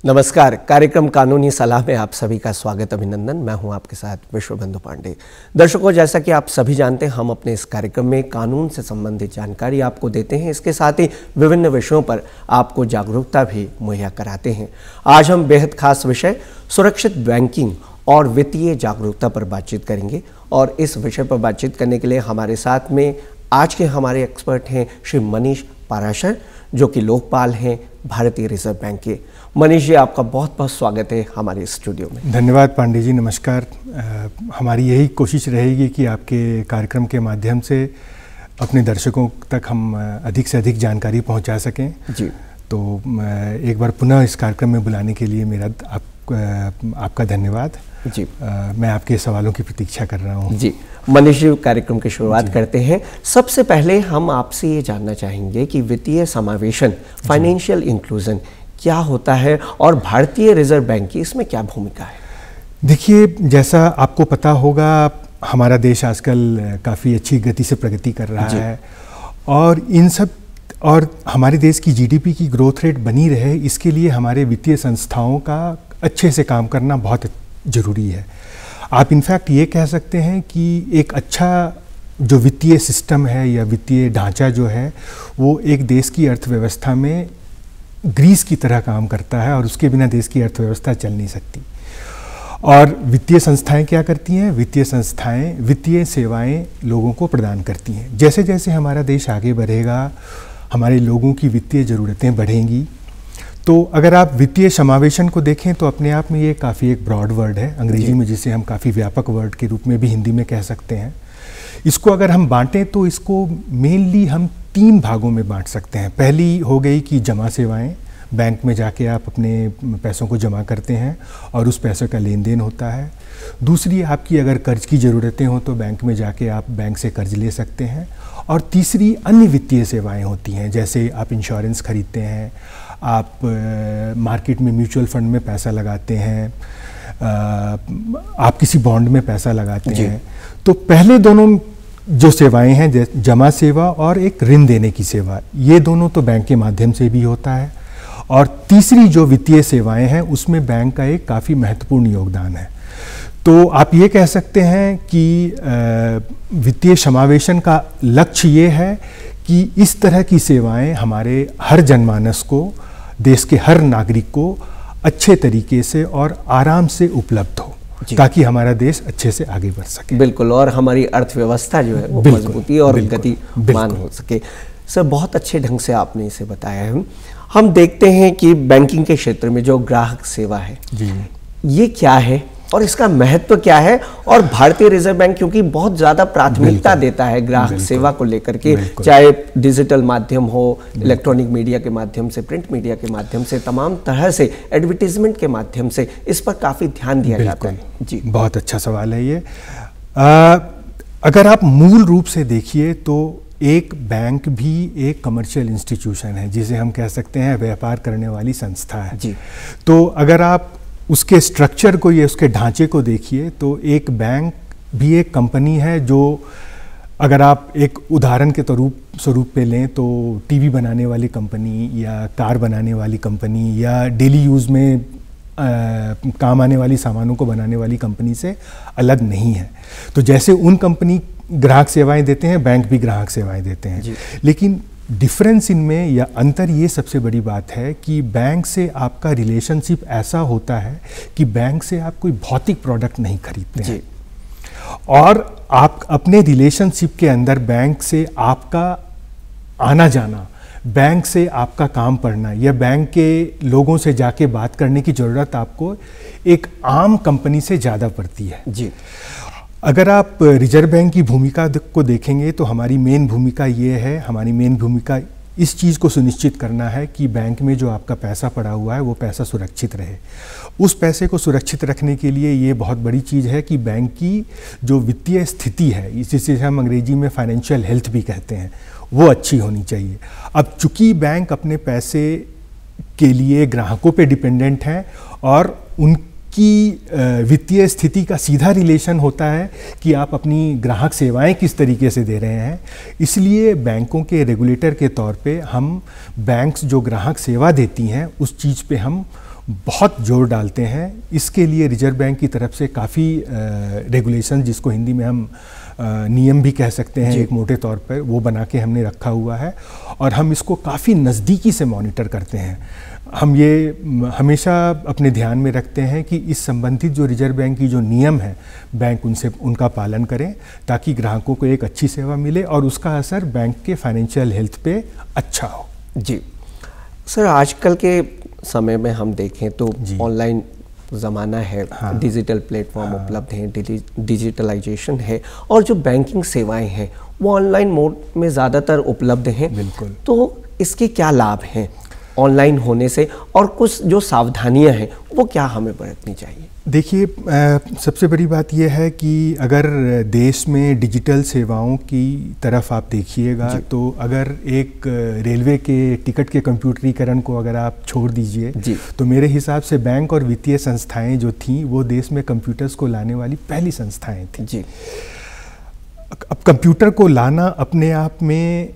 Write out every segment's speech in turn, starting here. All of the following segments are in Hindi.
नमस्कार। कार्यक्रम कानूनी सलाह में आप सभी का स्वागत, अभिनंदन। मैं हूं आपके साथ विश्वबंधु पांडे। दर्शकों, जैसा कि आप सभी जानते हैं, हम अपने इस कार्यक्रम में कानून से संबंधित जानकारी आपको देते हैं। इसके साथ ही विभिन्न विषयों पर आपको जागरूकता भी मुहैया कराते हैं। आज हम बेहद खास विषय सुरक्षित बैंकिंग और वित्तीय जागरूकता पर बातचीत करेंगे। और इस विषय पर बातचीत करने के लिए हमारे साथ में आज के हमारे एक्सपर्ट हैं श्री मनीष पाराशर, जो कि लोकपाल हैं भारतीय रिजर्व बैंक के। मनीष जी, आपका बहुत बहुत स्वागत है हमारे स्टूडियो में। धन्यवाद पांडे जी, नमस्कार। हमारी यही कोशिश रहेगी कि आपके कार्यक्रम के माध्यम से अपने दर्शकों तक हम अधिक से अधिक जानकारी पहुंचा सकें जी। तो एक बार पुनः इस कार्यक्रम में बुलाने के लिए मेरा आपका धन्यवाद जी। मैं आपके सवालों की प्रतीक्षा कर रहा हूँ जी। मनीष जी, कार्यक्रम की शुरुआत करते हैं। सबसे पहले हम आपसे ये जानना चाहेंगे कि वित्तीय समावेशन, फाइनेंशियल इंक्लूजन क्या होता है और भारतीय रिजर्व बैंक की इसमें क्या भूमिका है? देखिए, जैसा आपको पता होगा, हमारा देश आजकल काफ़ी अच्छी गति से प्रगति कर रहा है और हमारे देश की जीडीपी की ग्रोथ रेट बनी रहे, इसके लिए हमारे वित्तीय संस्थाओं का अच्छे से काम करना बहुत ज़रूरी है। आप इनफैक्ट ये कह सकते हैं कि एक अच्छा जो वित्तीय सिस्टम है या वित्तीय ढांचा जो है, वो एक देश की अर्थव्यवस्था में ग्रीस की तरह काम करता है और उसके बिना देश की अर्थव्यवस्था चल नहीं सकती। और वित्तीय संस्थाएं क्या करती हैं? वित्तीय संस्थाएं वित्तीय सेवाएं लोगों को प्रदान करती हैं। जैसे जैसे हमारा देश आगे बढ़ेगा, हमारे लोगों की वित्तीय ज़रूरतें बढ़ेंगी। तो अगर आप वित्तीय समावेशन को देखें तो अपने आप में ये काफ़ी एक ब्रॉड वर्ड है, अंग्रेजी में जिसे हम काफ़ी व्यापक वर्ड के रूप में भी हिंदी में कह सकते हैं। इसको अगर हम बांटें तो इसको मेनली हम 3 भागों में बांट सकते हैं। पहली हो गई कि जमा सेवाएं, बैंक में जाके आप अपने पैसों को जमा करते हैं और उस पैसे का लेन देन होता है। दूसरी, आपकी अगर कर्ज की ज़रूरतें हो तो बैंक में जाके आप बैंक से कर्ज ले सकते हैं। और तीसरी, अन्य वित्तीय सेवाएं होती हैं, जैसे आप इंश्योरेंस खरीदते हैं, आप मार्केट में म्यूचुअल फंड में पैसा लगाते हैं, आप किसी बॉन्ड में पैसा लगाते हैं। तो पहले दोनों जो सेवाएं हैं, जमा सेवा और एक ऋण देने की सेवा, ये दोनों तो बैंक के माध्यम से भी होता है। और तीसरी जो वित्तीय सेवाएं हैं, उसमें बैंक का एक काफ़ी महत्वपूर्ण योगदान है। तो आप ये कह सकते हैं कि वित्तीय समावेशन का लक्ष्य ये है कि इस तरह की सेवाएं हमारे हर जनमानस को, देश के हर नागरिक को अच्छे तरीके से और आराम से उपलब्ध हो, ताकि हमारा देश अच्छे से आगे बढ़ सके। बिल्कुल, और हमारी अर्थव्यवस्था जो है वो मजबूती और गतिमान हो सके। सर, बहुत अच्छे ढंग से आपने इसे बताया है। हम देखते हैं कि बैंकिंग के क्षेत्र में जो ग्राहक सेवा है जी, ये क्या है और इसका महत्व क्या है? और भारतीय रिजर्व बैंक क्योंकि बहुत ज़्यादा प्राथमिकता देता है ग्राहक सेवा को लेकर के, चाहे डिजिटल माध्यम हो, इलेक्ट्रॉनिक मीडिया के माध्यम से, प्रिंट मीडिया के माध्यम से, तमाम तरह से एडवर्टीजमेंट के माध्यम से इस पर काफ़ी ध्यान दिया जाता है। जी, बहुत अच्छा सवाल है ये। अगर आप मूल रूप से देखिए तो एक बैंक भी एक कमर्शियल इंस्टीट्यूशन है, जिसे हम कह सकते हैं व्यापार करने वाली संस्था है जी। तो अगर आप उसके स्ट्रक्चर को या उसके ढांचे को देखिए तो एक बैंक भी एक कंपनी है, जो अगर आप एक उदाहरण के स्वरूप पे लें तो टीवी बनाने वाली कंपनी या कार बनाने वाली कंपनी या डेली यूज़ में काम आने वाली सामानों को बनाने वाली कंपनी से अलग नहीं है। तो जैसे उन कंपनी ग्राहक सेवाएं देते हैं, बैंक भी ग्राहक सेवाएं देते हैं, लेकिन डिफरेंस इनमें या अंतर ये सबसे बड़ी बात है कि बैंक से आपका रिलेशनशिप ऐसा होता है कि बैंक से आप कोई भौतिक प्रोडक्ट नहीं खरीदते हैं, और आप अपने रिलेशनशिप के अंदर बैंक से आपका आना जाना, बैंक से आपका काम पड़ना या बैंक के लोगों से जाके बात करने की ज़रूरत आपको एक आम कंपनी से ज़्यादा पड़ती है जी। अगर आप रिजर्व बैंक की भूमिका को देखेंगे तो हमारी मेन भूमिका ये है, हमारी मेन भूमिका इस चीज़ को सुनिश्चित करना है कि बैंक में जो आपका पैसा पड़ा हुआ है वो पैसा सुरक्षित रहे। उस पैसे को सुरक्षित रखने के लिए ये बहुत बड़ी चीज़ है कि बैंक की जो वित्तीय स्थिति है, जिसे हम अंग्रेजी में फाइनेंशियल हेल्थ भी कहते हैं, वो अच्छी होनी चाहिए। अब चूंकि बैंक अपने पैसे के लिए ग्राहकों पे डिपेंडेंट हैं और उनकी वित्तीय स्थिति का सीधा रिलेशन होता है कि आप अपनी ग्राहक सेवाएं किस तरीके से दे रहे हैं, इसलिए बैंकों के रेगुलेटर के तौर पे हम बैंक्स जो ग्राहक सेवा देती हैं उस चीज़ पे हम बहुत जोर डालते हैं। इसके लिए रिजर्व बैंक की तरफ से काफ़ी रेगुलेशन, जिसको हिंदी में हम नियम भी कह सकते हैं एक मोटे तौर पर, वो बना के हमने रखा हुआ है और हम इसको काफ़ी नज़दीकी से मॉनिटर करते हैं। हम ये हमेशा अपने ध्यान में रखते हैं कि इस संबंधित जो रिजर्व बैंक की जो नियम है, बैंक उनका पालन करें ताकि ग्राहकों को एक अच्छी सेवा मिले और उसका असर बैंक के फाइनेंशियल हेल्थ पे अच्छा हो। जी सर, आजकल के समय में हम देखें तो ऑनलाइन ज़माना है, डिजिटल प्लेटफॉर्म उपलब्ध हैं, डिजिटलाइजेशन है और जो बैंकिंग सेवाएं हैं वो ऑनलाइन मोड में ज़्यादातर उपलब्ध हैं। बिल्कुल। तो इसके क्या लाभ हैं ऑनलाइन होने से और कुछ जो सावधानियां हैं वो क्या हमें बरतनी चाहिए? देखिए, सबसे बड़ी बात यह है कि अगर देश में डिजिटल सेवाओं की तरफ आप देखिएगा तो अगर एक रेलवे के टिकट के कंप्यूटरीकरण को अगर आप छोड़ दीजिए तो मेरे हिसाब से बैंक और वित्तीय संस्थाएं जो थीं वो देश में कंप्यूटर्स को लाने वाली पहली संस्थाएं थीं। जी। अब कंप्यूटर को लाना अपने आप में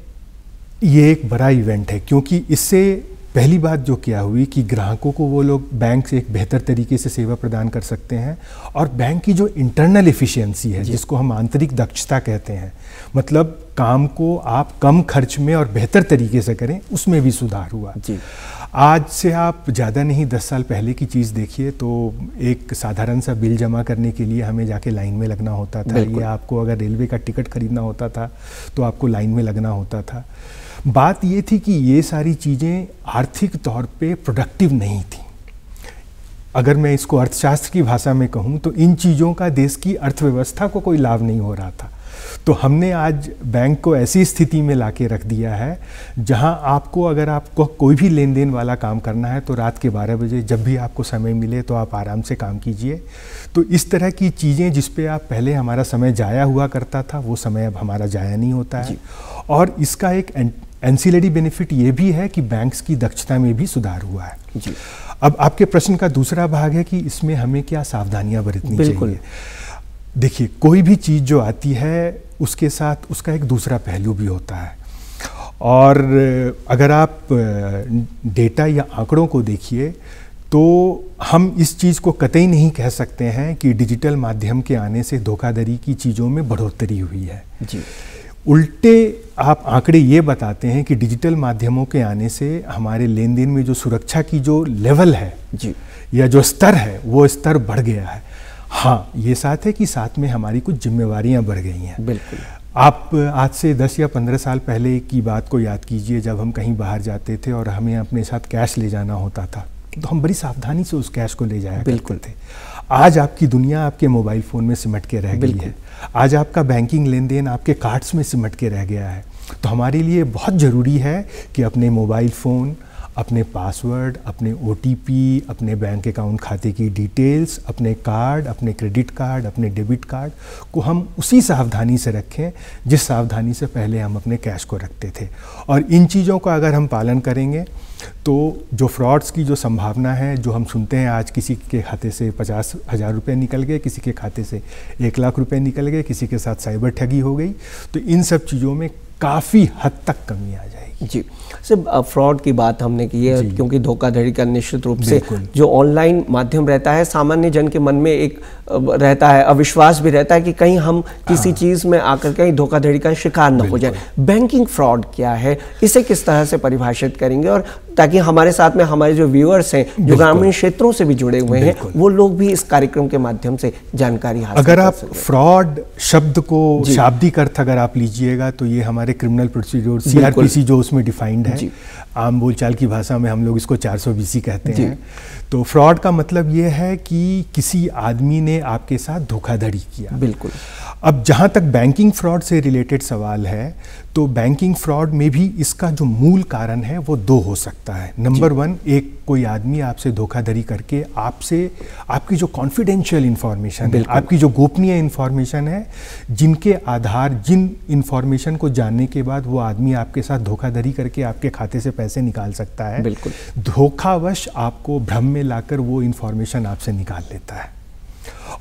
ये एक बड़ा इवेंट है, क्योंकि इससे पहली बात जो क्या हुई कि ग्राहकों को वो लोग बैंक से एक बेहतर तरीके से सेवा प्रदान कर सकते हैं और बैंक की जो इंटरनल एफिशिएंसी है, जिसको हम आंतरिक दक्षता कहते हैं, मतलब काम को आप कम खर्च में और बेहतर तरीके से करें, उसमें भी सुधार हुआ। जी। आज से आप ज़्यादा नहीं 10 साल पहले की चीज़ देखिए तो एक साधारण सा बिल जमा करने के लिए हमें जाके लाइन में लगना होता था, या आपको अगर रेलवे का टिकट खरीदना होता था तो आपको लाइन में लगना होता था। बात ये थी कि ये सारी चीज़ें आर्थिक तौर पे प्रोडक्टिव नहीं थी। अगर मैं इसको अर्थशास्त्र की भाषा में कहूँ तो इन चीज़ों का देश की अर्थव्यवस्था को कोई लाभ नहीं हो रहा था। तो हमने आज बैंक को ऐसी स्थिति में लाके रख दिया है जहां आपको, अगर आपको कोई भी लेन देन वाला काम करना है तो रात के 12 बजे जब भी आपको समय मिले तो आप आराम से काम कीजिए। तो इस तरह की चीज़ें जिस पे आप पहले हमारा समय जाया हुआ करता था वो समय अब हमारा जाया नहीं होता है। और इसका एक एंसिलरी बेनिफिट ये भी है कि बैंक्स की दक्षता में भी सुधार हुआ है। जी। अब आपके प्रश्न का दूसरा भाग है कि इसमें हमें क्या सावधानियां बरतनी चाहिए। देखिए, कोई भी चीज़ जो आती है उसके साथ उसका एक दूसरा पहलू भी होता है, और अगर आप डेटा या आंकड़ों को देखिए तो हम इस चीज़ को कतई नहीं कह सकते हैं कि डिजिटल माध्यम के आने से धोखाधड़ी की चीज़ों में बढ़ोतरी हुई है। जी। उल्टे आप आंकड़े ये बताते हैं कि डिजिटल माध्यमों के आने से हमारे लेन देन में जो सुरक्षा की जो लेवल है जी, या जो स्तर है वो स्तर बढ़ गया है। हाँ, ये साथ है कि साथ में हमारी कुछ जिम्मेवारियां बढ़ गई हैं। बिल्कुल। आप आज से 10 या 15 साल पहले की बात को याद कीजिए, जब हम कहीं बाहर जाते थे और हमें अपने साथ कैश ले जाना होता था तो हम बड़ी सावधानी से उस कैश को ले जाया करते थे। आज आपकी दुनिया आपके मोबाइल फ़ोन में सिमट के रह गई है। आज आपका बैंकिंग लेन देन आपके कार्ड्स में सिमट के रह गया है। तो हमारे लिए बहुत ज़रूरी है कि अपने मोबाइल फ़ोन, अपने पासवर्ड, अपने OTP, अपने बैंक अकाउंट खाते की डिटेल्स, अपने कार्ड, अपने क्रेडिट कार्ड, अपने डेबिट कार्ड को हम उसी सावधानी से रखें जिस सावधानी से पहले हम अपने कैश को रखते थे। और इन चीज़ों का अगर हम पालन करेंगे तो जो फ्रॉड्स की जो संभावना है, जो हम सुनते हैं आज किसी के खाते से 50,000 रुपये निकल गए, किसी के खाते से 1 लाख रुपये निकल गए, किसी के साथ साइबर ठगी हो गई, तो इन सब चीज़ों में काफ़ी हद तक कमी आ जाएगी। जी। सिर्फ फ्रॉड की बात हमने की है क्योंकि धोखाधड़ी का निश्चित रूप से जो ऑनलाइन माध्यम रहता है, सामान्य जन के मन में एक रहता है, अविश्वास भी रहता है कि कहीं हम किसी चीज़ में आकर कहीं धोखाधड़ी का शिकार न हो जाए। बैंकिंग फ्रॉड क्या है, इसे किस तरह से परिभाषित करेंगे, और ताकि हमारे साथ में हमारे जो व्यूअर्स हैं जो ग्रामीण क्षेत्रों से भी जुड़े हुए हैं वो लोग भी इस कार्यक्रम के माध्यम से जानकारी हासिल अगर आप फ्रॉड शब्द को शाब्दिक अर्थ अगर आप लीजिएगा तो ये हमारे क्रिमिनल प्रोसीड्यूर CRPC जो उसमें डिफाइंड है, आम बोलचाल की भाषा में हम लोग इसको 420 कहते हैं। तो फ्रॉड का मतलब ये है कि किसी आदमी ने आपके साथ धोखाधड़ी किया। बिल्कुल। अब जहाँ तक बैंकिंग फ्रॉड से रिलेटेड सवाल है तो बैंकिंग फ्रॉड में भी इसका जो मूल कारण है वो 2 हो सकता है। नंबर 1, एक कोई आदमी आपसे धोखाधड़ी करके आपसे आपकी जो कॉन्फिडेंशियल इंफॉर्मेशन है, आपकी जो गोपनीय इंफॉर्मेशन है, जिनके आधार जिन इंफॉर्मेशन को जानने के बाद वो आदमी आपके साथ धोखाधड़ी करके आपके खाते से पैसे निकाल सकता है, बिल्कुल, धोखावश आपको भ्रम में लाकर वो इंफॉर्मेशन आपसे निकाल लेता है।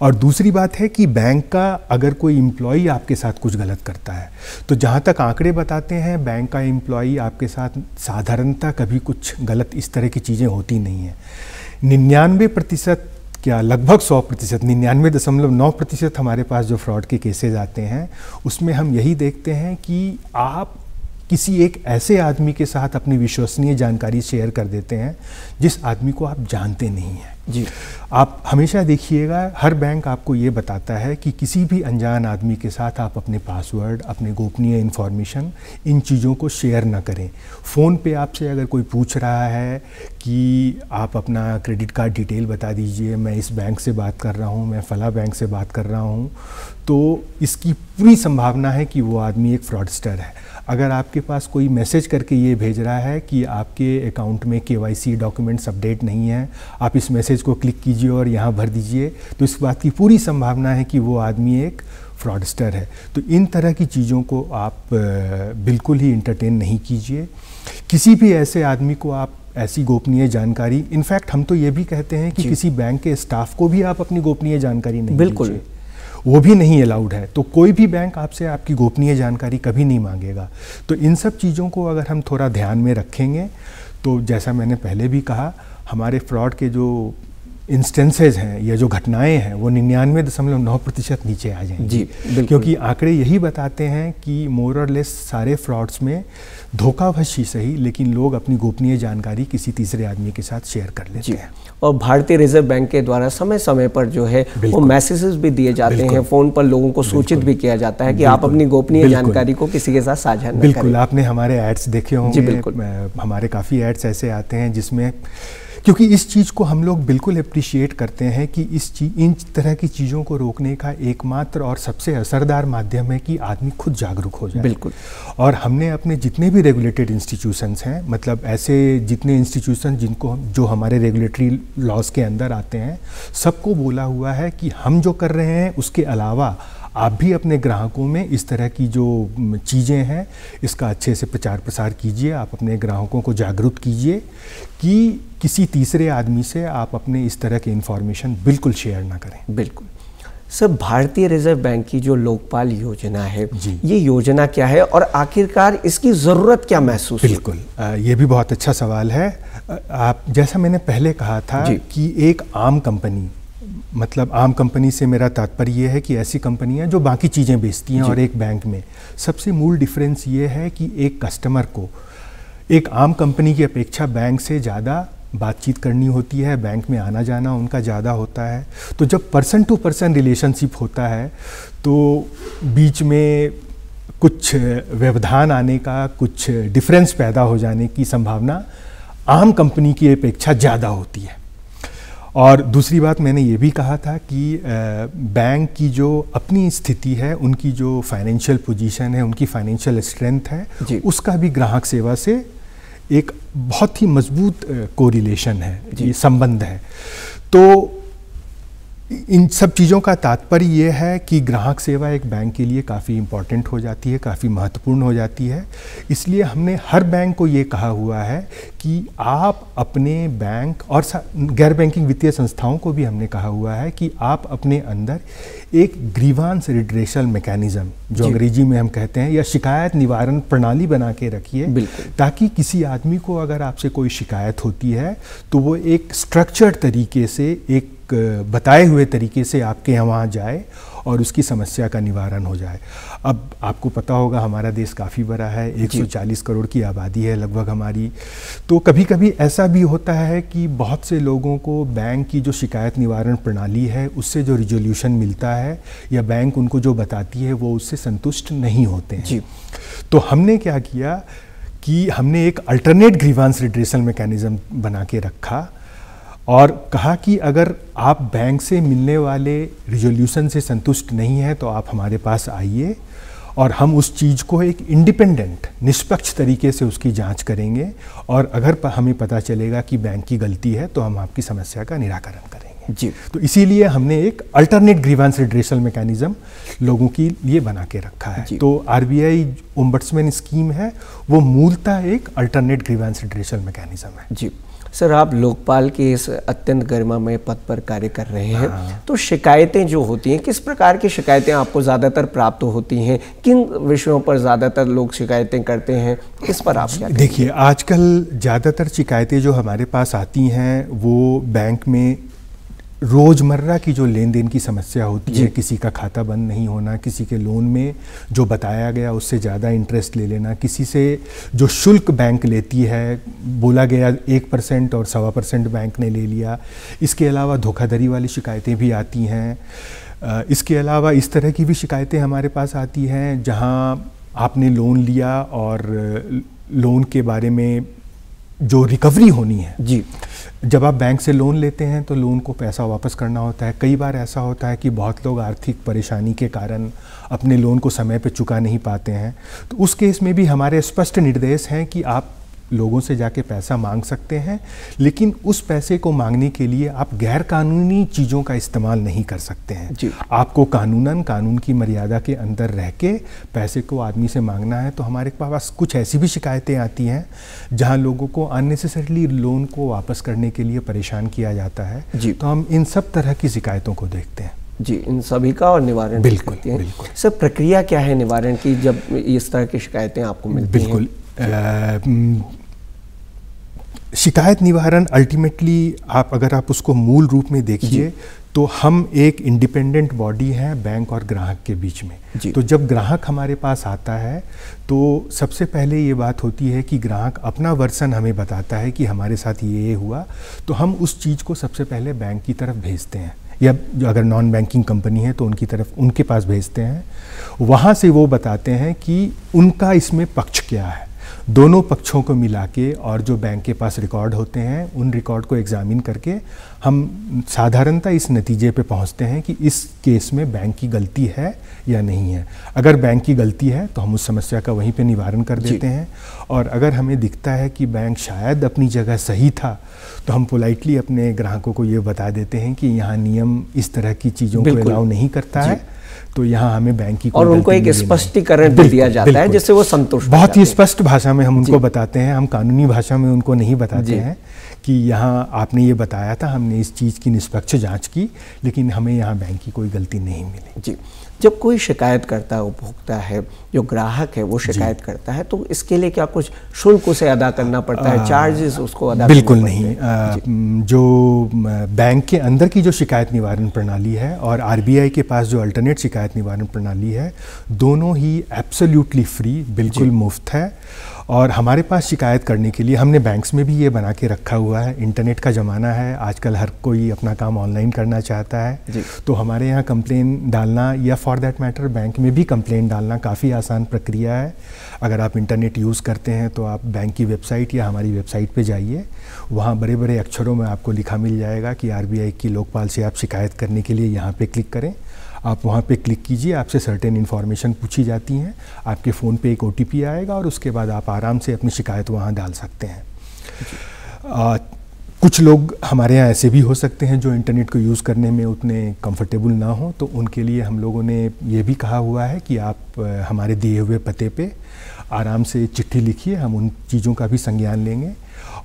और दूसरी बात है कि बैंक का अगर कोई एम्प्लॉई आपके साथ कुछ गलत करता है तो जहाँ तक आंकड़े बताते हैं बैंक का एम्प्लॉई आपके साथ साधारणतः कभी कुछ गलत इस तरह की चीज़ें होती नहीं हैं। 99% क्या लगभग 100%, 99.9% हमारे पास जो फ्रॉड के केसेस आते हैं उसमें हम यही देखते हैं कि आप किसी एक ऐसे आदमी के साथ अपनी विश्वसनीय जानकारी शेयर कर देते हैं जिस आदमी को आप जानते नहीं हैं। जी, आप हमेशा देखिएगा, हर बैंक आपको ये बताता है कि किसी भी अनजान आदमी के साथ आप अपने पासवर्ड, अपने गोपनीय इन्फॉर्मेशन, इन चीज़ों को शेयर ना करें। फ़ोन पे आपसे अगर कोई पूछ रहा है कि आप अपना क्रेडिट कार्ड डिटेल बता दीजिए, मैं इस बैंक से बात कर रहा हूँ, मैं फ़ला बैंक से बात कर रहा हूँ, तो इसकी पूरी संभावना है कि वो आदमी एक फ्रॉडस्टर है। अगर आपके पास कोई मैसेज करके ये भेज रहा है कि आपके अकाउंट में KYC डॉक्यूमेंट्स अपडेट नहीं है, आप इस मैसेज को क्लिक कीजिए और यहाँ भर दीजिए, तो इस बात की पूरी संभावना है कि वो आदमी एक फ्रॉडस्टर है। तो इन तरह की चीज़ों को आप बिल्कुल ही इंटरटेन नहीं कीजिए। किसी भी ऐसे आदमी को आप ऐसी गोपनीय जानकारी, इनफैक्ट हम तो ये भी कहते हैं कि किसी बैंक के स्टाफ को भी आप अपनी गोपनीय जानकारी नहीं बिल्कुल दीजिए, वो भी नहीं अलाउड है। तो कोई भी बैंक आपसे आपकी गोपनीय जानकारी कभी नहीं मांगेगा। तो इन सब चीज़ों को अगर हम थोड़ा ध्यान में रखेंगे तो जैसा मैंने पहले भी कहा, हमारे फ्रॉड के जो इंस्टेंसेज हैं या जो घटनाएं हैं वो 99.9% नीचे आ जाएंगी। जी, बिल्कुल। क्योंकि आंकड़े यही बताते हैं कि मोर और लेस सारे फ्रॉड्स में धोखावश ही सही, लेकिन लोग अपनी गोपनीय जानकारी किसी तीसरे आदमी के साथ शेयर कर लेते हैं। और भारतीय रिजर्व बैंक के द्वारा समय समय पर जो है वो मैसेजेस भी दिए जाते हैं, फ़ोन पर लोगों को सूचित भी किया जाता है कि आप अपनी गोपनीय जानकारी को किसी के साथ साझा न करें। बिल्कुल, आपने हमारे एड्स देखे होंगे। जी, बिल्कुल। हमारे काफ़ी एड्स ऐसे आते हैं जिसमें, क्योंकि इस चीज़ को हम लोग बिल्कुल अप्रिशिएट करते हैं कि इन तरह की चीज़ों को रोकने का एकमात्र और सबसे असरदार माध्यम है कि आदमी खुद जागरूक हो जाए। बिल्कुल। और हमने अपने जितने भी रेगुलेटेड इंस्टीट्यूशंस हैं, मतलब ऐसे जितने इंस्टीट्यूशन जो हमारे रेगुलेटरी लॉज के अंदर आते हैं, सबको बोला हुआ है कि हम जो कर रहे हैं उसके अलावा आप भी अपने ग्राहकों में इस तरह की जो चीज़ें हैं इसका अच्छे से प्रचार प्रसार कीजिए। आप अपने ग्राहकों को जागरूक कीजिए कि किसी तीसरे आदमी से आप अपने इस तरह के इन्फॉर्मेशन बिल्कुल शेयर ना करें। बिल्कुल। सर, भारतीय रिजर्व बैंक की जो लोकपाल योजना है, ये योजना क्या है और आखिरकार इसकी ज़रूरत क्या महसूस हुई? बिल्कुल, ये भी बहुत अच्छा सवाल है। आप जैसा मैंने पहले कहा था कि एक आम कंपनी, मतलब आम कंपनी से मेरा तात्पर्य ये है कि ऐसी कंपनियां जो बाकी चीज़ें बेचती हैं, और एक बैंक में सबसे मूल डिफरेंस ये है कि एक कस्टमर को एक आम कंपनी की अपेक्षा बैंक से ज़्यादा बातचीत करनी होती है, बैंक में आना जाना उनका ज़्यादा होता है। तो जब पर्सन टू पर्सन रिलेशनशिप होता है तो बीच में कुछ व्यवधान आने का, कुछ डिफरेंस पैदा हो जाने की संभावना आम कंपनी की अपेक्षा ज़्यादा होती है। और दूसरी बात मैंने ये भी कहा था कि बैंक की जो अपनी स्थिति है, उनकी जो फाइनेंशियल पोजीशन है, उनकी फाइनेंशियल स्ट्रेंथ है, उसका भी ग्राहक सेवा से एक बहुत ही मजबूत कोरिलेशन है, ये संबंध है। तो इन सब चीज़ों का तात्पर्य ये है कि ग्राहक सेवा एक बैंक के लिए काफ़ी इम्पॉर्टेंट हो जाती है, काफ़ी महत्वपूर्ण हो जाती है। इसलिए हमने हर बैंक को ये कहा हुआ है कि आप अपने बैंक और गैर बैंकिंग वित्तीय संस्थाओं को भी हमने कहा हुआ है कि आप अपने अंदर एक ग्रीवांस रिड्रेसल मैकेनिज्म, जो अंग्रेजी में हम कहते हैं, या शिकायत निवारण प्रणाली बना के रखिए, ताकि किसी आदमी को अगर आपसे कोई शिकायत होती है तो वो एक स्ट्रक्चर्ड तरीके से, एक बताए हुए तरीके से आपके यहाँ जाए और उसकी समस्या का निवारण हो जाए। अब आपको पता होगा हमारा देश काफ़ी बड़ा है, 140 करोड़ की आबादी है लगभग हमारी। तो कभी कभी ऐसा भी होता है कि बहुत से लोगों को बैंक की जो शिकायत निवारण प्रणाली है उससे जो रिजोल्यूशन मिलता है या बैंक उनको जो बताती है वो उससे संतुष्ट नहीं होते हैं। तो हमने क्या किया कि हमने एक अल्टरनेट ग्रीवांस रिड्रेसल मैकेनिज्म बना के रखा और कहा कि अगर आप बैंक से मिलने वाले रिजोल्यूशन से संतुष्ट नहीं हैं तो आप हमारे पास आइए और हम उस चीज़ को एक इंडिपेंडेंट, निष्पक्ष तरीके से उसकी जांच करेंगे, और अगर हमें पता चलेगा कि बैंक की गलती है तो हम आपकी समस्या का निराकरण करेंगे। सकें। जी। तो इसीलिए हमने एक अल्टरनेट ग्रीवेंस रिड्रेसल मैकेनिज्म लोगों के लिए बना के रखा है। तो आरबीआई ओम्बड्समैन स्कीम है वो मूलतः एक अल्टरनेट ग्रीवेंस रिड्रेसल मैकेनिज्म है। जी सर, आप लोकपाल के इस अत्यंत गरिमामय पद पर कार्य कर रहे हैं। तो शिकायतें जो होती हैं, किस प्रकार की शिकायतें आपको ज़्यादातर प्राप्त होती हैं? किन विषयों पर ज़्यादातर लोग शिकायतें करते हैं? इस पर आप क्या? देखिए, आजकल ज़्यादातर शिकायतें जो हमारे पास आती हैं वो बैंक में रोज़मर्रा की जो लेन देन की समस्या होती है, किसी का खाता बंद नहीं होना, किसी के लोन में जो बताया गया उससे ज़्यादा इंटरेस्ट ले लेना, किसी से जो शुल्क बैंक लेती है, बोला गया 1% और 1.25% बैंक ने ले लिया। इसके अलावा धोखाधड़ी वाली शिकायतें भी आती हैं। इसके अलावा इस तरह की भी शिकायतें हमारे पास आती हैं जहां आपने लोन लिया और लोन के बारे में जो रिकवरी होनी है, जी, जब आप बैंक से लोन लेते हैं तो लोन को पैसा वापस करना होता है। कई बार ऐसा होता है कि बहुत लोग आर्थिक परेशानी के कारण अपने लोन को समय पे चुका नहीं पाते हैं। तो उस केस में भी हमारे स्पष्ट निर्देश हैं कि आप लोगों से जाके पैसा मांग सकते हैं, लेकिन उस पैसे को मांगने के लिए आप गैर कानूनी चीज़ों का इस्तेमाल नहीं कर सकते हैं। आपको कानूनन कानून की मर्यादा के अंदर रह के पैसे को आदमी से मांगना है। तो हमारे पास कुछ ऐसी भी शिकायतें आती हैं जहां लोगों को अननेसेसरली लोन को वापस करने के लिए परेशान किया जाता है। तो हम इन सब तरह की शिकायतों को देखते हैं। जी, इन सभी का और निवारण बिल्कुल, बिल्कुल। सर, प्रक्रिया क्या है निवारण की जब इस तरह की शिकायतें आपको मिलती हैं? बिल्कुल। शिकायत निवारण अल्टीमेटली अगर आप उसको मूल रूप में देखिए तो हम एक इंडिपेंडेंट बॉडी है बैंक और ग्राहक के बीच में। तो जब ग्राहक हमारे पास आता है तो सबसे पहले ये बात होती है कि ग्राहक अपना वर्सन हमें बताता है कि हमारे साथ ये हुआ, तो हम उस चीज़ को सबसे पहले बैंक की तरफ भेजते हैं, या जो अगर नॉन बैंकिंग कंपनी है तो उनके पास भेजते हैं। वहाँ से वो बताते हैं कि उनका इसमें पक्ष क्या है। दोनों पक्षों को मिला के और जो बैंक के पास रिकॉर्ड होते हैं उन रिकॉर्ड को एग्जामिन करके हम साधारणतः इस नतीजे पे पहुंचते हैं कि इस केस में बैंक की गलती है या नहीं है। अगर बैंक की गलती है तो हम उस समस्या का वहीं पे निवारण कर देते हैं, और अगर हमें दिखता है कि बैंक शायद अपनी जगह सही था तो हम पोलाइटली अपने ग्राहकों को ये बता देते हैं कि यहाँ नियम इस तरह की चीज़ों को अलाउ नहीं करता है, तो यहाँ हमें बैंक की और उनको एक स्पष्टीकरण भी दिया जाता है जिससे वो संतुष्ट। बहुत ही स्पष्ट भाषा में हम उनको बताते हैं, हम कानूनी भाषा में उनको नहीं बताते हैं कि यहाँ आपने ये बताया था, हमने इस चीज़ की निष्पक्ष जांच की, लेकिन हमें यहाँ बैंक की कोई गलती नहीं मिली। जी, जब कोई शिकायत करता है, उपभोक्ता है, जो ग्राहक है वो शिकायत करता है, तो इसके लिए क्या कुछ शुल्क उसे अदा करना पड़ता है, चार्जेस उसको अदा बिल्कुल नहीं। जो बैंक के अंदर की जो शिकायत निवारण प्रणाली है और आरबीआई के पास जो अल्टरनेट शिकायत निवारण प्रणाली है, दोनों ही एब्सोल्युटली फ्री, बिल्कुल मुफ्त है। और हमारे पास शिकायत करने के लिए हमने बैंक्स में भी ये बना के रखा हुआ है। इंटरनेट का ज़माना है, आजकल हर कोई अपना काम ऑनलाइन करना चाहता है, तो हमारे यहाँ कंप्लेन डालना या फॉर दैट मैटर बैंक में भी कंप्लेन डालना काफ़ी आसान प्रक्रिया है। अगर आप इंटरनेट यूज़ करते हैं तो आप बैंक की वेबसाइट या हमारी वेबसाइट पे जाइए, वहाँ बड़े बड़े अक्षरों में आपको लिखा मिल जाएगा कि आरबीआई की लोकपाल से आप शिकायत करने के लिए यहाँ पे क्लिक करें। आप वहाँ पे क्लिक कीजिए, आपसे सर्टेन इन्फॉर्मेशन पूछी जाती हैं, आपके फ़ोन पे एक OTP आएगा और उसके बाद आप आराम से अपनी शिकायत वहाँ डाल सकते हैं। कुछ लोग हमारे यहाँ ऐसे भी हो सकते हैं जो इंटरनेट को यूज़ करने में उतने कंफर्टेबल ना हो, तो उनके लिए हम लोगों ने ये भी कहा हुआ है कि आप हमारे दिए हुए पते पे आराम से चिट्ठी लिखिए, हम उन चीज़ों का भी संज्ञान लेंगे।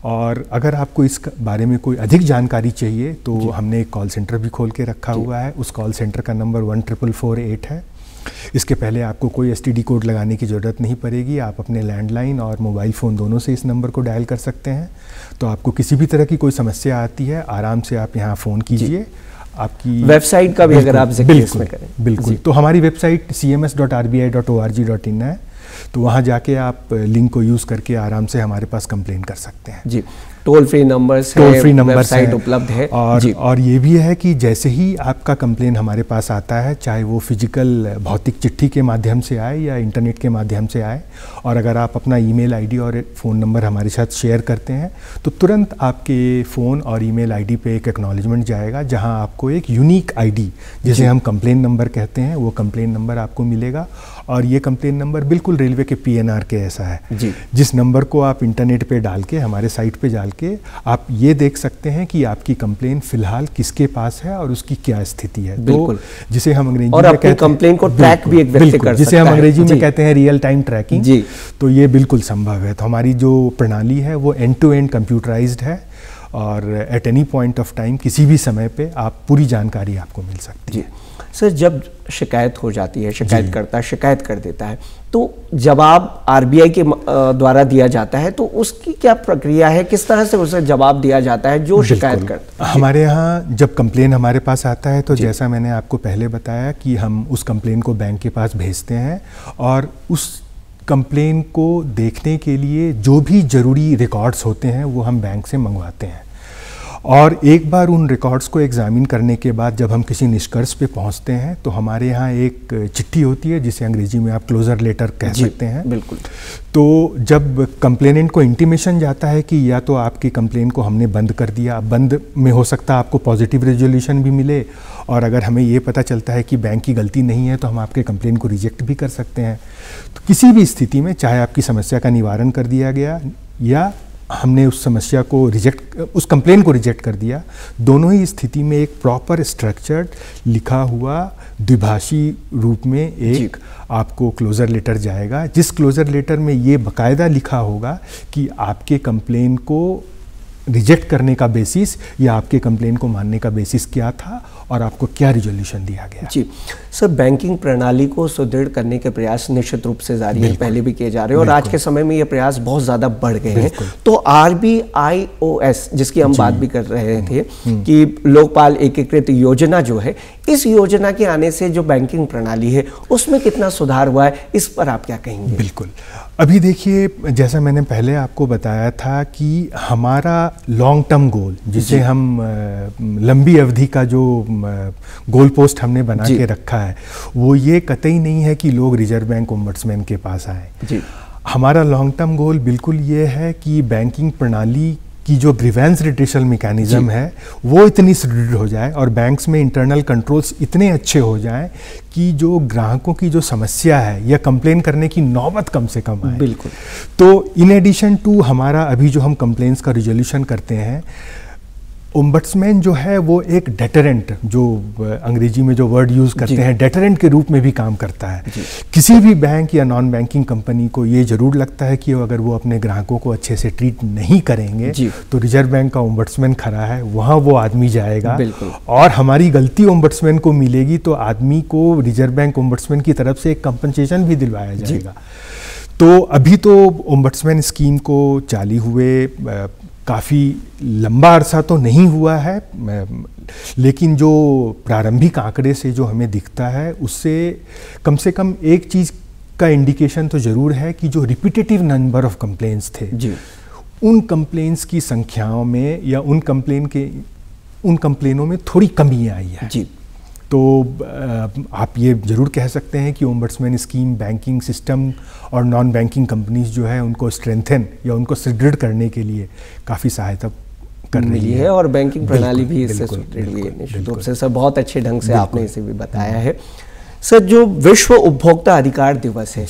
और अगर आपको इस बारे में कोई अधिक जानकारी चाहिए तो हमने एक कॉल सेंटर भी खोल के रखा हुआ है। उस कॉल सेंटर का नंबर 14448 है। इसके पहले आपको कोई STD कोड लगाने की ज़रूरत नहीं पड़ेगी, आप अपने लैंडलाइन और मोबाइल फ़ोन दोनों से इस नंबर को डायल कर सकते हैं। तो आपको किसी भी तरह की कोई समस्या आती है, आराम से आप यहाँ फ़ोन कीजिए। आपकी वेबसाइट का भी अगर आप बिल्कुल करें। बिल्कुल, तो हमारी वेबसाइट cms.rbi.org.in है, तो वहाँ जाके आप लिंक को यूज़ करके आराम से हमारे पास कंप्लेन कर सकते हैं। जी, टोल फ्री नंबर्स वेबसाइट उपलब्ध है। और ये भी है कि जैसे ही आपका कंप्लेन हमारे पास आता है, चाहे वो फिजिकल भौतिक चिट्ठी के माध्यम से आए या इंटरनेट के माध्यम से आए, और अगर आप अपना ईमेल आईडी और फ़ोन नंबर हमारे साथ शेयर करते हैं तो तुरंत आपके फ़ोन और ईमेल आईडी पे एक एक्नॉलेजमेंट जाएगा, जहां आपको एक यूनिक आईडी, जिसे हम कंप्लेन नंबर कहते हैं, वो कंप्लेन नंबर आपको मिलेगा और ये कंप्लेन नंबर बिल्कुल रेलवे के PNR के ऐसा है जी। जिस नंबर को आप इंटरनेट पे डाल के, हमारे साइट पे डाल के आप ये देख सकते हैं कि आपकी कंप्लेन फिलहाल किसके पास है और उसकी क्या स्थिति है। तो जिसे हम अंग्रेजी में कहते हैं, कंप्लेन को ट्रैक भी एक व्यक्ति कर सकता है, जिसे हम अंग्रेजी में कहते हैं रियल टाइम ट्रैकिंग, तो ये बिल्कुल संभव है। तो हमारी जो प्रणाली है वो एंड टू एंड कंप्यूटराइज्ड है और at any point of time किसी भी समय पे आप पूरी जानकारी आपको मिल सकती है। सर, जब शिकायत हो जाती है, शिकायतकर्ता शिकायत कर देता है, तो जवाब RBI के द्वारा दिया जाता है, तो उसकी क्या प्रक्रिया है, किस तरह से उसे जवाब दिया जाता है जो शिकायत करता है? हमारे यहाँ जब कंप्लेन हमारे पास आता है तो जैसा मैंने आपको पहले बताया कि हम उस कंप्लेन को बैंक के पास भेजते हैं और उस कंप्लेन को देखने के लिए जो भी ज़रूरी रिकॉर्ड्स होते हैं वो हम बैंक से मंगवाते हैं और एक बार उन रिकॉर्ड्स को एग्जामिन करने के बाद जब हम किसी निष्कर्ष पे पहुंचते हैं तो हमारे यहाँ एक चिट्ठी होती है जिसे अंग्रेजी में आप क्लोजर लेटर कह सकते हैं। बिल्कुल। तो जब कंप्लेनेंट को इंटीमेशन जाता है कि या तो आपकी कंप्लेन को हमने बंद कर दिया, बंद में हो सकता है आपको पॉजिटिव रेजोल्यूशन भी मिले, और अगर हमें ये पता चलता है कि बैंक की गलती नहीं है तो हम आपके कंप्लेन को रिजेक्ट भी कर सकते हैं। तो किसी भी स्थिति में चाहे आपकी समस्या का निवारण कर दिया गया या हमने उस समस्या को उस कंप्लेन को रिजेक्ट कर दिया, दोनों ही स्थिति में एक प्रॉपर स्ट्रक्चर्ड लिखा हुआ द्विभाषी रूप में एक आपको क्लोजर लेटर जाएगा, जिस क्लोजर लेटर में ये बाकायदा लिखा होगा कि आपके कंप्लेन को रिजेक्ट करने का बेसिस या आपके कंप्लेन को मानने का बेसिस क्या था और आपको क्या रिजोल्यूशन दिया गया। जी सर, बैंकिंग प्रणाली को सुदृढ़ करने के प्रयास निश्चित रूप से जारी है, पहले भी किए जा रहे हैं और आज के समय में ये प्रयास बहुत ज़्यादा बढ़ गए हैं। तो RBIOS जिसकी हम बात भी कर रहे थे कि लोकपाल एकीकृत योजना जो है, इस योजना के आने से जो बैंकिंग प्रणाली है उसमें कितना सुधार हुआ है, इस पर आप क्या कहेंगे? बिल्कुल, अभी देखिए जैसा मैंने पहले आपको बताया था कि हमारा लॉन्ग टर्म गोल, जिसे हम लंबी अवधि का जो गोल पोस्ट हमने बना के रखा है, वो ये कतई नहीं है कि लोग रिजर्व बैंक ओम्बड्समैन के पास आए। हमारा लॉन्ग टर्म गोल बिल्कुल ये है कि बैंकिंग प्रणाली की जो ग्रीवेंस रिड्रेसल मैकेनिज्म है वो इतनी सुदृढ़ हो जाए और बैंक्स में इंटरनल कंट्रोल्स इतने अच्छे हो जाएं कि जो ग्राहकों की जो समस्या है या कंप्लेन करने की नौबत कम से कम आए। बिल्कुल। तो इन एडिशन टू हमारा अभी जो हम कंप्लेंट्स का रिजोल्यूशन करते हैं, ओम्बड्समैन जो है वो एक डेटरेंट, जो अंग्रेजी में जो वर्ड यूज़ करते हैं, डेटरेंट के रूप में भी काम करता है। किसी भी बैंक या नॉन बैंकिंग कंपनी को ये ज़रूर लगता है कि अगर वो अपने ग्राहकों को अच्छे से ट्रीट नहीं करेंगे तो रिजर्व बैंक का ओम्बड्समैन खड़ा है, वहाँ वो आदमी जाएगा और हमारी गलती ओम्बड्समैन को मिलेगी तो आदमी को रिजर्व बैंक ओम्बड्समैन की तरफ से एक कंपनसेशन भी दिलवाया जाएगा। तो अभी तो ओम्बड्समैन स्कीम को चालू हुए काफ़ी लंबा अरसा तो नहीं हुआ है, लेकिन जो प्रारंभिक आंकड़े से जो हमें दिखता है उससे कम से कम एक चीज़ का इंडिकेशन तो ज़रूर है कि जो रिपीटेटिव नंबर ऑफ कंप्लेंट्स थे उन कंप्लेंट्स की संख्याओं में या उन कंप्लेनों में थोड़ी कमी आई है। तो आप ये ज़रूर कह सकते हैं कि ओम्बड्समैन स्कीम बैंकिंग सिस्टम और नॉन बैंकिंग कंपनीज जो है उनको स्ट्रेंथन या उनको सुदृढ़ करने के लिए काफ़ी सहायता कर रही है और बैंकिंग प्रणाली भी इससे सुदृढ़ हुई है निश्चित रूप से। सर, बहुत अच्छे ढंग से आपने इसे भी बताया है। सर, जो विश्व उपभोक्ता अधिकार दिवस है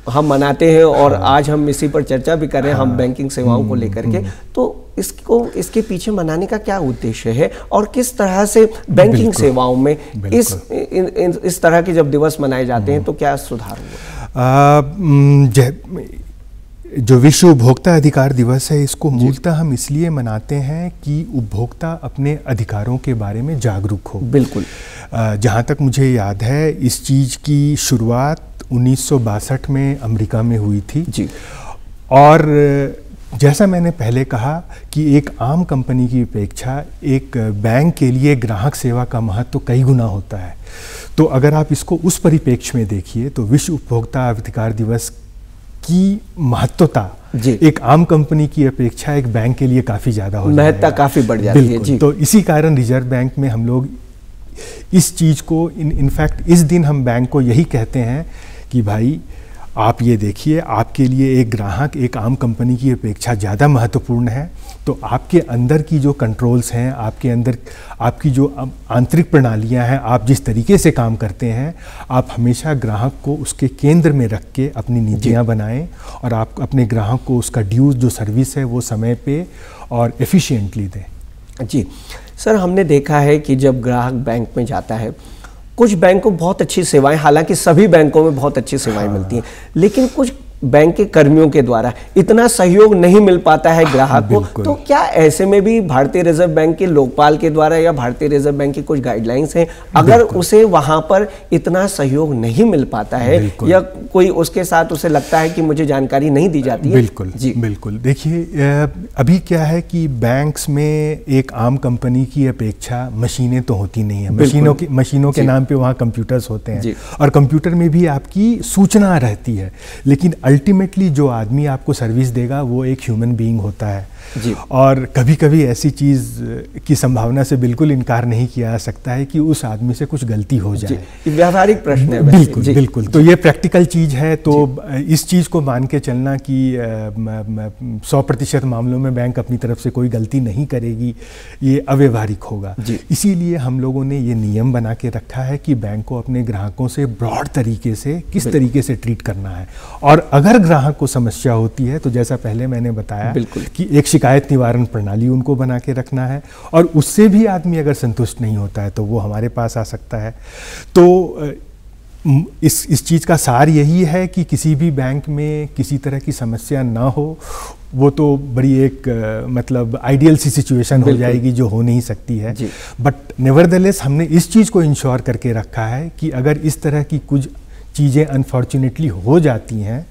हम मनाते हैं और आज हम इसी पर चर्चा भी कर रहे हैं, हम बैंकिंग सेवाओं को लेकर के, तो इसके पीछे मनाने का क्या उद्देश्य है और किस तरह से बैंकिंग सेवाओं में इस तरह के जब दिवस मनाए जाते हैं तो क्या सुधार हुआ? जो विश्व उपभोक्ता अधिकार दिवस है, इसको मूलतः हम इसलिए मनाते हैं कि उपभोक्ता अपने अधिकारों के बारे में जागरूक हो। बिल्कुल। जहाँ तक मुझे याद है इस चीज़ की शुरुआत 1962 में अमेरिका में हुई थी और जैसा मैंने पहले कहा कि एक आम कंपनी की अपेक्षा एक बैंक के लिए ग्राहक सेवा का महत्व कई गुना होता है। तो अगर आप इसको उस परिप्रेक्ष्य में देखिए तो विश्व उपभोक्ता अधिकार दिवस की महत्वता एक आम कंपनी की अपेक्षा एक बैंक के लिए काफ़ी ज़्यादा हो जाएगा, महत्ता काफ़ी बढ़ जाती है। तो इसी कारण रिजर्व बैंक में हम लोग इस चीज़ को इनफैक्ट इस दिन हम बैंक को यही कहते हैं कि भाई आप ये देखिए, आपके लिए एक ग्राहक एक आम कंपनी की अपेक्षा ज़्यादा महत्वपूर्ण है। तो आपके अंदर की जो कंट्रोल्स हैं, आपके अंदर आपकी जो आंतरिक प्रणालियां हैं, आप जिस तरीके से काम करते हैं, आप हमेशा ग्राहक को उसके केंद्र में रख के अपनी नीतियां बनाएं और आप अपने ग्राहक को उसका ड्यूज जो सर्विस है वो समय पे और एफिशिएंटली दें। जी सर, हमने देखा है कि जब ग्राहक बैंक में जाता है, कुछ बैंक को बहुत अच्छी सेवाएं, हालांकि सभी बैंकों में बहुत अच्छी सेवाएं मिलती हैं, लेकिन कुछ बैंक के कर्मियों के द्वारा इतना सहयोग नहीं मिल पाता है ग्राहक को। तो क्या ऐसे में भी भारतीय रिजर्व बैंक के लोकपाल के द्वारा या भारतीय रिजर्व बैंक की कुछ गाइडलाइंस हैं, अगर उसे वहां पर इतना सहयोग नहीं मिल पाता है या कोई उसके साथ उसे लगता है कि मुझे जानकारी नहीं दी जाती है? बिल्कुल जी, बिल्कुल। देखिए, अभी क्या है कि बैंक्स में एक आम कंपनी की अपेक्षा मशीनें तो होती नहीं है। मशीनों के नाम पे वहाँ कंप्यूटर्स होते हैं और कंप्यूटर में भी आपकी सूचना रहती है, लेकिन अल्टीमेटली जो आदमी आपको सर्विस देगा वो एक ह्यूमन बीइंग होता है जी। और कभी कभी ऐसी चीज़ की संभावना से बिल्कुल इनकार नहीं किया जा सकता है कि उस आदमी से कुछ गलती हो जाए। ये व्यावहारिक प्रश्न है। बिल्कुल जी। बिल्कुल, तो ये प्रैक्टिकल चीज़ है। तो इस चीज़ को मान के चलना कि 100% मामलों में बैंक अपनी तरफ से कोई गलती नहीं करेगी, ये अव्यवहारिक होगा। इसीलिए हम लोगों ने ये नियम बना के रखा है कि बैंक को अपने ग्राहकों से ब्रॉड तरीके से किस तरीके से ट्रीट करना है। और अगर ग्राहक को समस्या होती है तो जैसा पहले मैंने बताया कि एक शिकायत निवारण प्रणाली उनको बना के रखना है, और उससे भी आदमी अगर संतुष्ट नहीं होता है तो वो हमारे पास आ सकता है। तो इस चीज़ का सार यही है कि किसी भी बैंक में किसी तरह की समस्या ना हो। वो तो बड़ी एक मतलब आइडियल सी सिचुएशन हो जाएगी जो हो नहीं सकती है, बट नेवरदलेस हमने इस चीज़ को इंश्योर करके रखा है कि अगर इस तरह की कुछ चीज़ें अनफॉर्चुनेटली हो जाती हैं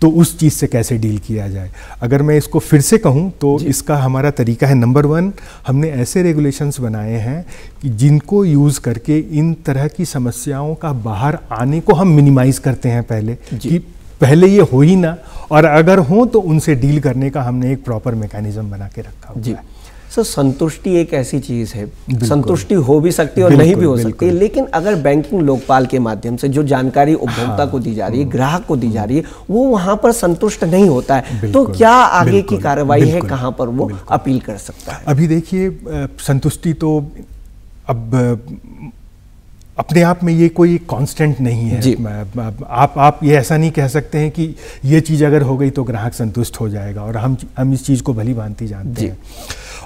तो उस चीज़ से कैसे डील किया जाए। अगर मैं इसको फिर से कहूँ तो इसका हमारा तरीका है, नंबर 1, हमने ऐसे रेगुलेशंस बनाए हैं कि जिनको यूज़ करके इन तरह की समस्याओं का बाहर आने को हम मिनिमाइज़ करते हैं पहले, कि पहले ये हो ही ना, और अगर हो तो उनसे डील करने का हमने एक प्रॉपर मैकेनिज्म बना के रखा हुआ है। सर, संतुष्टि एक ऐसी चीज़ है, संतुष्टि हो भी सकती है और नहीं भी हो सकती है, लेकिन अगर बैंकिंग लोकपाल के माध्यम से जो जानकारी उपभोक्ता को दी जा रही है, ग्राहक को दी जा रही है, वो वहां पर संतुष्ट नहीं होता है, तो क्या आगे की कार्रवाई है, कहां पर वो अपील कर सकता है? अभी देखिए, संतुष्टि तो अब अपने आप में ये कोई कांस्टेंट नहीं है। आप ये ऐसा नहीं कह सकते हैं कि ये चीज़ अगर हो गई तो ग्राहक संतुष्ट हो जाएगा, और हम इस चीज़ को भली भांति जानते हैं।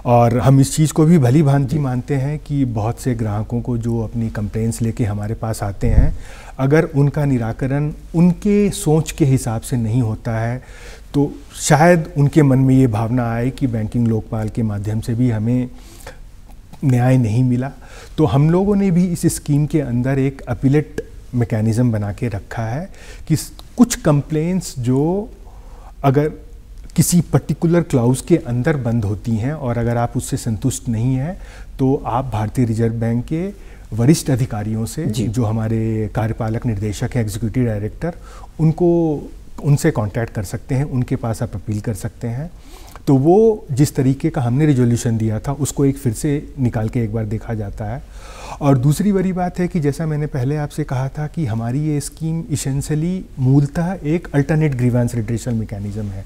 और हम इस चीज़ को भी भली भांति मानते हैं कि बहुत से ग्राहकों को जो अपनी कंप्लेंट्स लेके हमारे पास आते हैं, अगर उनका निराकरण उनके सोच के हिसाब से नहीं होता है तो शायद उनके मन में ये भावना आए कि बैंकिंग लोकपाल के माध्यम से भी हमें न्याय नहीं मिला। तो हम लोगों ने भी इस स्कीम के अंदर एक अपीलेट मैकेनिज़्म बना के रखा है कि कुछ कंप्लेंट्स जो अगर किसी पर्टिकुलर क्लाउज के अंदर बंद होती हैं और अगर आप उससे संतुष्ट नहीं हैं तो आप भारतीय रिजर्व बैंक के वरिष्ठ अधिकारियों से, जो हमारे कार्यपालक निदेशक हैं, एग्जीक्यूटिव डायरेक्टर, उनसे कांटेक्ट कर सकते हैं, उनके पास आप अपील कर सकते हैं। तो वो जिस तरीके का हमने रिजोल्यूशन दिया था उसको एक फिर से निकाल के एक बार देखा जाता है। और दूसरी बड़ी बात है कि जैसा मैंने पहले आपसे कहा था कि हमारी ये स्कीम इसेंशियली मूलतः एक अल्टरनेट ग्रीवेंस रिड्रेसल मैकेनिज्म है।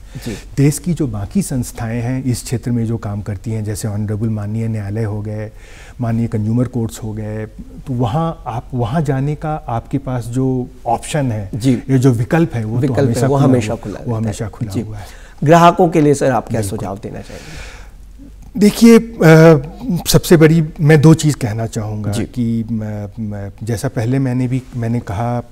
देश की जो बाकी संस्थाएं हैं इस क्षेत्र में जो काम करती हैं, जैसे ऑनरेबल माननीय न्यायालय हो गए, माननीय कंज्यूमर कोर्ट्स हो गए, तो वहाँ जाने का आपके पास जो ऑप्शन है, ये जो विकल्प है, वो हमेशा खुला हुआ है। ग्राहकों के लिए सर आप क्या सुझाव देना चाहेंगे? देखिए, सबसे बड़ी मैं 2 चीज़ कहना चाहूँगा कि जैसा पहले मैंने कहा,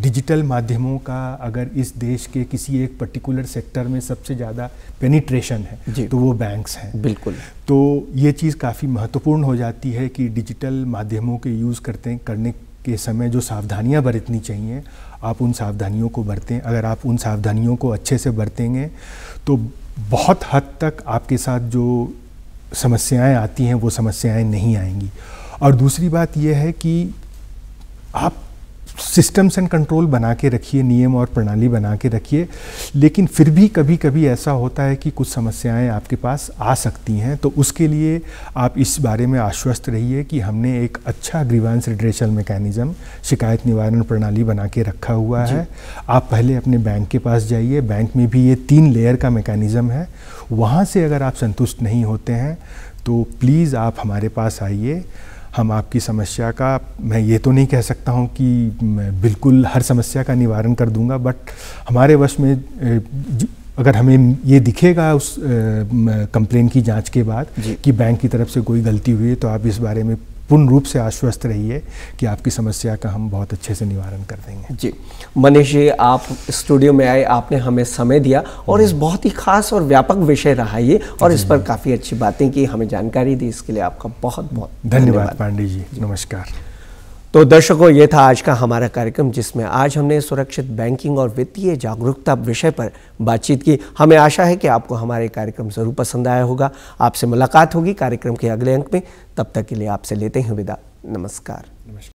डिजिटल माध्यमों का अगर इस देश के किसी एक पर्टिकुलर सेक्टर में सबसे ज़्यादा पेनिट्रेशन है तो वो बैंक्स हैं। बिल्कुल। तो ये चीज़ काफ़ी महत्वपूर्ण हो जाती है कि डिजिटल माध्यमों के यूज़ करने के समय जो सावधानियां बरतनी चाहिए, आप उन सावधानियों को बरतें। अगर आप उन सावधानियों को अच्छे से बरतेंगे तो बहुत हद तक आपके साथ जो समस्याएं आती हैं वो समस्याएं नहीं आएंगी। और दूसरी बात यह है कि आप सिस्टम्स एंड कंट्रोल बना के रखिए, नियम और प्रणाली बना के रखिए, लेकिन फिर भी कभी कभी ऐसा होता है कि कुछ समस्याएं आपके पास आ सकती हैं, तो उसके लिए आप इस बारे में आश्वस्त रहिए कि हमने एक अच्छा ग्रीवांस रिड्रेशल मैकेनिज़्म, शिकायत निवारण प्रणाली बना के रखा हुआ है। आप पहले अपने बैंक के पास जाइए, बैंक में भी ये 3 लेयर का मैकेनिज़्म है। वहाँ से अगर आप संतुष्ट नहीं होते हैं तो प्लीज़ आप हमारे पास आइए। हम आपकी समस्या का, मैं ये तो नहीं कह सकता हूँ कि मैं बिल्कुल हर समस्या का निवारण कर दूंगा, बट हमारे वश में अगर हमें ये दिखेगा उस कंप्लेन की जांच के बाद कि बैंक की तरफ से कोई गलती हुई है, तो आप इस बारे में पूर्ण रूप से आश्वस्त रहिए कि आपकी समस्या का हम बहुत अच्छे से निवारण कर देंगे। जी मनीष जी, आप स्टूडियो में आए, आपने हमें समय दिया और इस बहुत ही खास और व्यापक विषय रहा ये, और इस पर काफ़ी अच्छी बातें की, हमें जानकारी दी, इसके लिए आपका बहुत बहुत धन्यवाद पांडे जी। नमस्कार। तो दर्शकों, ये था आज का हमारा कार्यक्रम, जिसमें आज हमने सुरक्षित बैंकिंग और वित्तीय जागरूकता विषय पर बातचीत की। हमें आशा है कि आपको हमारे कार्यक्रम ज़रूर पसंद आया होगा। आपसे मुलाकात होगी कार्यक्रम के अगले अंक में। तब तक के लिए आपसे लेते हैं विदा। नमस्कार।